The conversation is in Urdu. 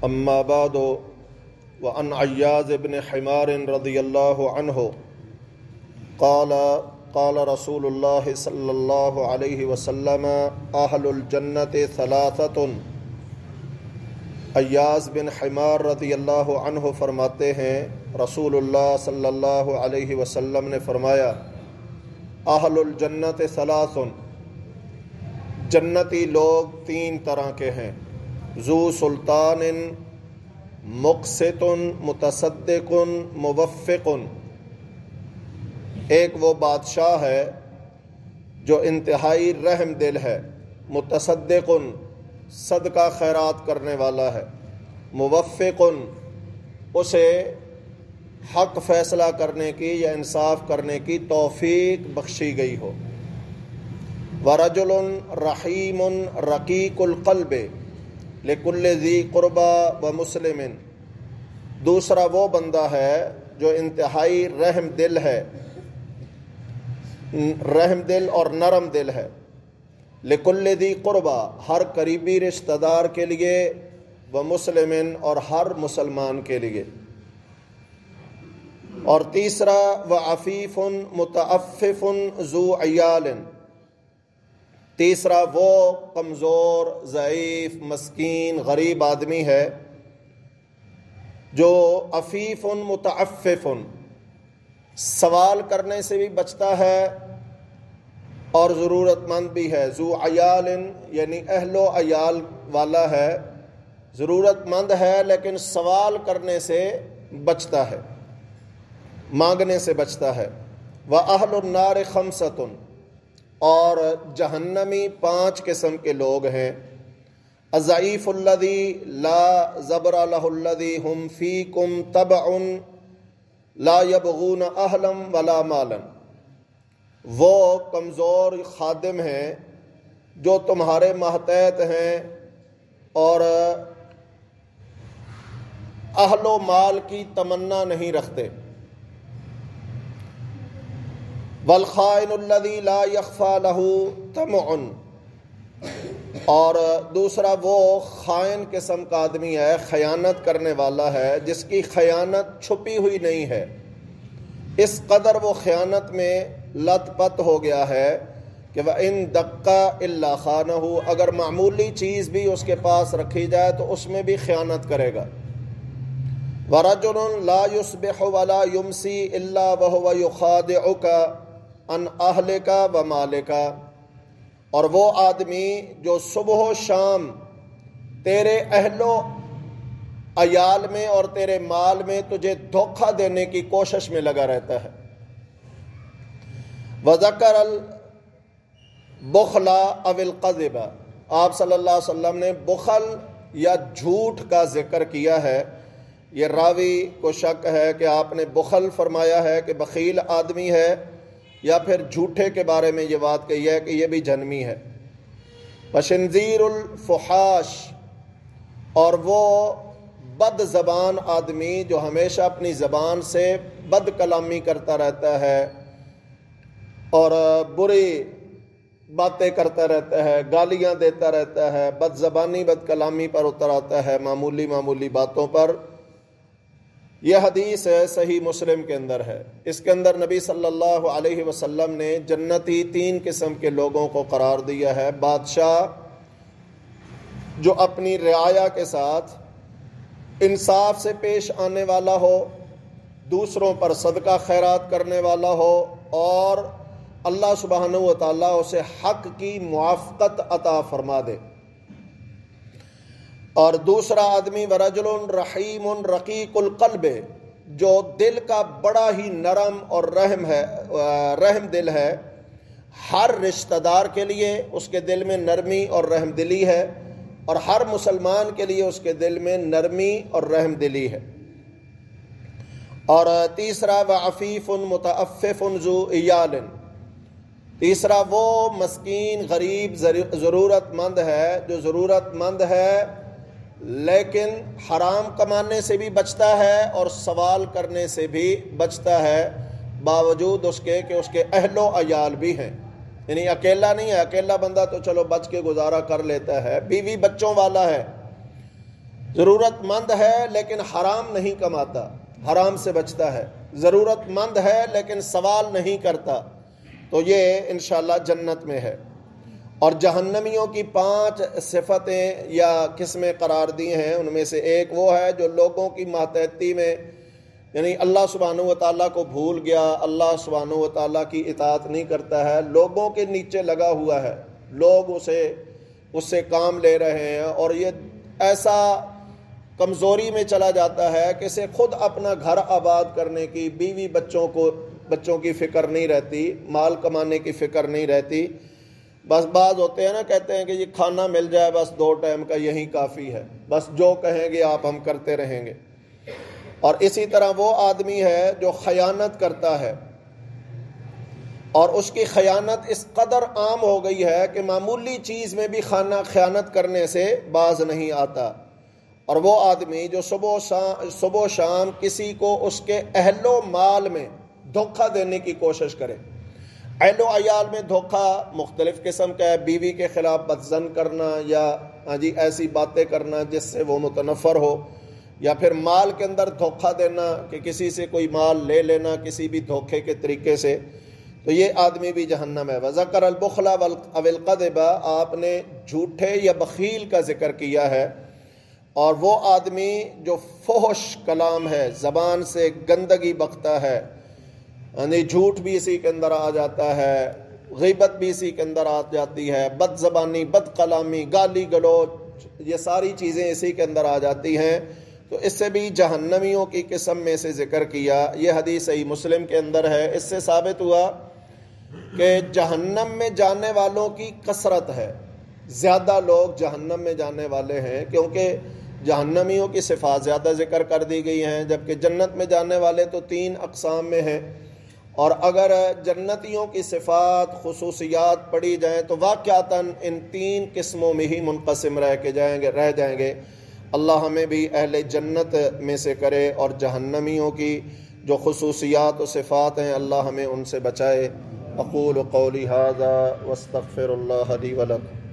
اما بعد وعن عیاض بن حمار رضی اللہ عنہ قال قال رسول اللہ صلی اللہ علیہ وسلم اہل الجنت ثلاثۃ۔ عیاض بن حمار رضی اللہ عنہ فرماتے ہیں رسول اللہ صلی اللہ علیہ وسلم نے فرمایا اہل الجنت ثلاث، جنتی لوگ تین طرح کے ہیں، ذو سلطان مقسط متصدق موفق۔ ایک وہ بادشاہ ہے جو انتہائی رحم دل ہے، متصدق صدقہ خیرات کرنے والا ہے، موفق اسے حق فیصلہ کرنے کی یا انصاف کرنے کی توفیق بخشی گئی ہو۔ ورجل رحیم رقیق القلب لکل ذی قربا و مسلم، دوسرا وہ بندہ ہے جو انتہائی رحم دل ہے، رحم دل اور نرم دل ہے، لکل ذی قربا ہر قریبی رشتہ دار کے لیے، و مسلم اور ہر مسلمان کے لیے۔ اور تیسرا وعفیف متعفف ذو عیال، تیسرا وہ کمزور ضعیف مسکین غریب آدمی ہے جو عفیف متعفف سوال کرنے سے بھی بچتا ہے اور ضرورت مند بھی ہے، ذو عیال یعنی اہل و عیال والا ہے، ضرورت مند ہے لیکن سوال کرنے سے بچتا ہے، مانگنے سے بچتا ہے۔ وَأَهْلُ النَّارِ خَمْسَةٌ، اور جہنمی 5 قسم کے لوگ ہیں، الضعیف الذی لا زبر له الذی هم فیکم تبع لا یبغون اہلا ولا مالا، وہ کمزور خادم ہیں جو تمہارے ماتحت ہیں اور اہل و مال کی تمنا نہیں رکھتے۔ والخائن الذی لا یخفی له طمع، اور دوسرا وہ خائن قسم کا آدمی ہے، خیانت کرنے والا ہے جس کی خیانت چھپی ہوئی نہیں ہے، اس قدر وہ خیانت میں لت پت ہو گیا ہے کہ وَإِن دَقَّ إِلَّا خَانَهُ، اگر معمولی چیز بھی اس کے پاس رکھی جائے تو اس میں بھی خیانت کرے گا۔ وَرَجُلٌ لَا يُصْبِحُ وَلَا يُمْسِي إِلَّا وَهُوَ يُخَادِعُكَ ان اہلک و مالک، اور وہ آدمی جو صبح و شام تیرے اہل و عیال میں اور تیرے مال میں تجھے دھوکہ دینے کی کوشش میں لگا رہتا ہے۔ وذکر البخل او الکذب، آپ صلی اللہ علیہ وسلم نے بخل یا جھوٹ کا ذکر کیا ہے۔ یہ راوی کو شک ہے کہ آپ نے بخل فرمایا ہے کہ بخیل آدمی ہے، یا پھر جھوٹے کے بارے میں یہ بات کہی ہے کہ یہ بھی جنمی ہے۔ وشنذیر الفحاش، اور وہ بد زبان آدمی جو ہمیشہ اپنی زبان سے بد کلامی کرتا رہتا ہے اور بری باتیں کرتا رہتا ہے، گالیاں دیتا رہتا ہے، بد زبانی بد کلامی پر اتر آتا ہے معمولی معمولی باتوں پر۔ یہ حدیث ہے صحیح مسلم کے اندر ہے، اس کے اندر نبی صلی اللہ علیہ وسلم نے جنتی 3 قسم کے لوگوں کو قرار دیا ہے۔ بادشاہ جو اپنی رعایا کے ساتھ انصاف سے پیش آنے والا ہو، دوسروں پر صدقہ خیرات کرنے والا ہو، اور اللہ سبحانہ و تعالیٰ اسے حق کی موافقت عطا فرما دے۔ اور دوسرا آدمی ورجل رحیم رقیق القلب، جو دل کا بڑا ہی نرم اور رحم دل ہے، ہر رشتہ دار کے لیے اس کے دل میں نرمی اور رحم دلی ہے، اور ہر مسلمان کے لیے اس کے دل میں نرمی اور رحم دلی ہے۔ اور تیسرا وعفیف متعفف ذو عیال، تیسرا وہ مسکین غریب ضرورت مند ہے جو ضرورت مند ہے لیکن حرام کمانے سے بھی بچتا ہے اور سوال کرنے سے بھی بچتا ہے، باوجود اس کے کہ اس کے اہل و عیال بھی ہیں، یعنی اکیلا نہیں ہے۔ اکیلا بندہ تو چلو بچ کے گزارا کر لیتا ہے، بیوی بچوں والا ہے، ضرورت مند ہے لیکن حرام نہیں کماتا، حرام سے بچتا ہے، ضرورت مند ہے لیکن سوال نہیں کرتا، تو یہ انشاءاللہ جنت میں ہے۔ اور جہنمیوں کی 5 صفتیں یا قسمیں قرار دی ہیں، ان میں سے ایک وہ ہے جو لوگوں کی ماتحتی میں، یعنی اللہ سبحانہ و تعالیٰ کو بھول گیا، اللہ سبحانہ و تعالیٰ کی اطاعت نہیں کرتا ہے، لوگوں کے نیچے لگا ہوا ہے، لوگ اس سے کام لے رہے ہیں، اور یہ ایسا کمزوری میں چلا جاتا ہے کہ اسے خود اپنا گھر آباد کرنے کی، بیوی بچوں کی فکر نہیں رہتی، مال کمانے کی فکر نہیں رہتی، بس بعض ہوتے ہیں نا، کہتے ہیں کہ یہ کھانا مل جائے بس 2 ٹائم کا یہی کافی ہے، بس جو کہیں گے آپ ہم کرتے رہیں گے۔ اور اسی طرح وہ آدمی ہے جو خیانت کرتا ہے، اور اس کی خیانت اس قدر عام ہو گئی ہے کہ معمولی چیز میں بھی خیانت کرنے سے باز نہیں آتا۔ اور وہ آدمی جو صبح و شام کسی کو اس کے اہل و مال میں دھوکہ دینے کی کوشش کرے، اہل و عیال میں دھوکہ مختلف قسم کا ہے، بیوی کے خلاف بدظن کرنا، یا ایسی باتیں کرنا جس سے وہ متنفر ہو، یا پھر مال کے اندر دھوکہ دینا کہ کسی سے کوئی مال لے لینا کسی بھی دھوکے کے طریقے سے، تو یہ آدمی بھی جہنم ہے۔ وذکر البخل والقذب، آپ نے جھوٹے یا بخیل کا ذکر کیا ہے، اور وہ آدمی جو فحش کلام ہے، زبان سے گندگی بکتا ہے، جھوٹ بھی اسی کے اندر آ جاتا ہے، غیبت بھی اسی کے اندر آ جاتی ہے، بد زبانی، بد کلامی، گالی گلوچ، یہ ساری چیزیں اسی کے اندر آ جاتی ہیں، تو اس سے بھی جہنمیوں کی قسم میں سے ذکر کیا۔ یہ حدیث صحیح مسلم کے اندر ہے۔ اس سے ثابت ہوا کہ جہنم میں جانے والوں کی کثرت ہے، زیادہ لوگ جہنم میں جانے والے ہیں، کیونکہ جہنمیوں کی صفات زیادہ ذکر کر دی گئی ہیں، جبکہ جنت میں جانے والے تو 3 اقسام میں ہیں۔ اور اگر جنتیوں کی صفات، خصوصیات پڑھی جائیں تو واقعتاً ان 3 قسموں میں ہی منقسم رہ جائیں گے۔ اللہ ہمیں بھی اہل جنت میں سے کرے، اور جہنمیوں کی جو خصوصیات و صفات ہیں اللہ ہمیں ان سے بچائے۔ اقول قولی ھذا واستغفر اللہ لی ولکم۔